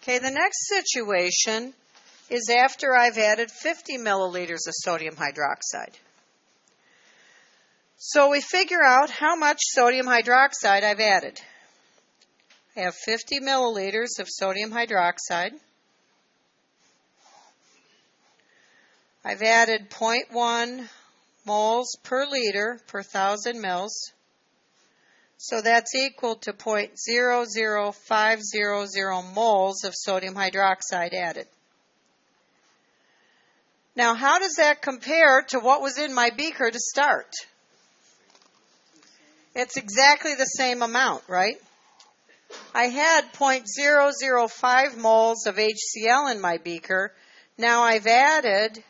Okay, the next situation is after I've added 50 milliliters of sodium hydroxide. So we figure out how much sodium hydroxide I've added. I have 50 milliliters of sodium hydroxide. I've added 0.1 moles per liter per 1,000 mils. So that's equal to 0.00500 moles of sodium hydroxide added. Now, how does that compare to what was in my beaker to start? It's exactly the same amount, right? I had 0.005 moles of HCl in my beaker. Now I've added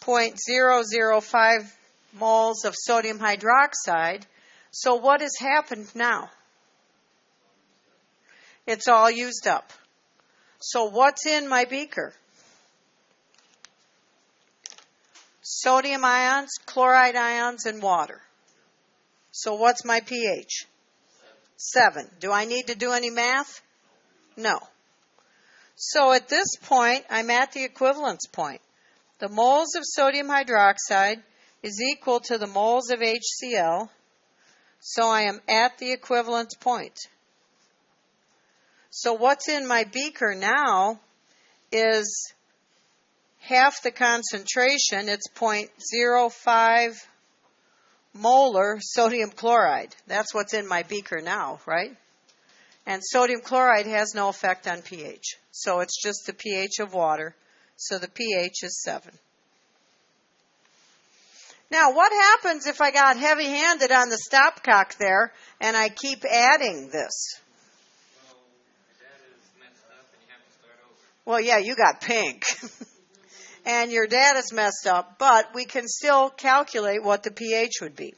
0.005 moles of sodium hydroxide. So what has happened now? It's all used up. So what's in my beaker? Sodium ions, chloride ions, and water. So what's my pH? 7. Do I need to do any math? No. So at this point, I'm at the equivalence point. The moles of sodium hydroxide is equal to the moles of HCl. So I am at the equivalence point. So what's in my beaker now is half the concentration. It's 0.05 molar sodium chloride. That's what's in my beaker now, right? And sodium chloride has no effect on pH. So it's just the pH of water. So the pH is 7. Now, what happens if I got heavy-handed on the stopcock there and I keep adding this? Well, your data is messed up and you have to start over. Well, yeah, you got pink. And your data's messed up, but we can still calculate what the pH would be.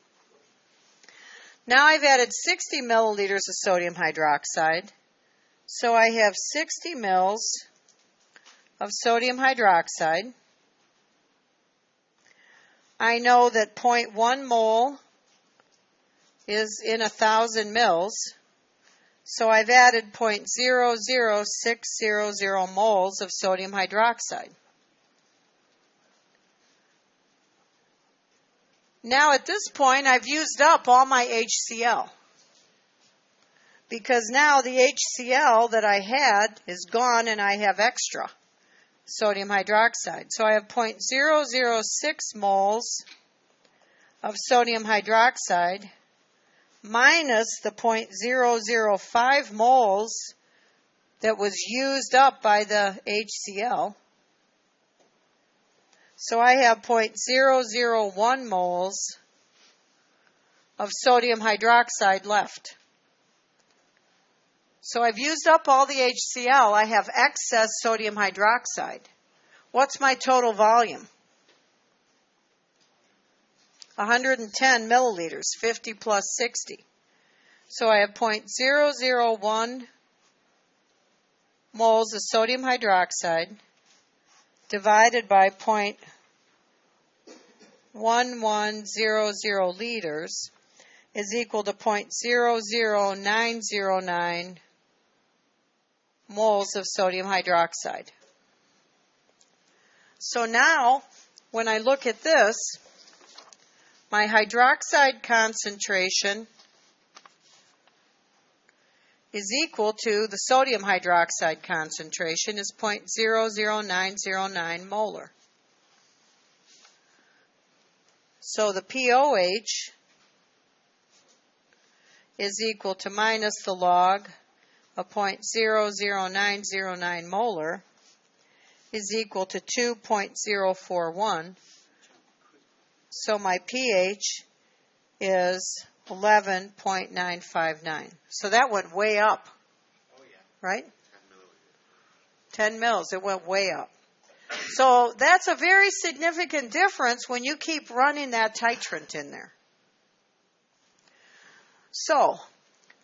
Now I've added 60 milliliters of sodium hydroxide. So I have 60 mils of sodium hydroxide. I know that 0.1 mole is in 1,000 mils. So I've added 0.00600 moles of sodium hydroxide. Now at this point, I've used up all my HCl. Because now the HCl that I had is gone and I have extra sodium hydroxide. So I have 0.006 moles of sodium hydroxide minus the 0.005 moles that was used up by the HCl. So I have 0.001 moles of sodium hydroxide left. So I've used up all the HCl. I have excess sodium hydroxide. What's my total volume? 110 milliliters, 50 plus 60. So I have 0.001 moles of sodium hydroxide divided by 0.1100 liters is equal to 0.00909 moles of sodium hydroxide. So now, when I look at this, my hydroxide concentration is equal to the sodium hydroxide concentration is 0.00909 molar. So the POH is equal to minus the log of 0.00909 molar is equal to 2.041. So my pH is 11.959. So that went way up, right? 10 mils, it went way up. So that's a very significant difference when you keep running that titrant in there. So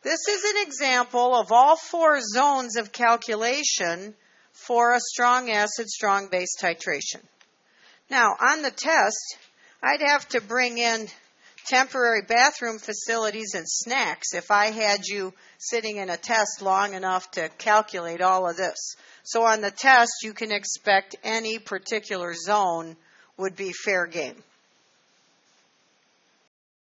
this is an example of all 4 zones of calculation for a strong acid, strong base titration. Now, on the test, I'd have to bring in temporary bathroom facilities and snacks, if I had you sitting in a test long enough to calculate all of this. So on the test, you can expect any particular zone would be fair game.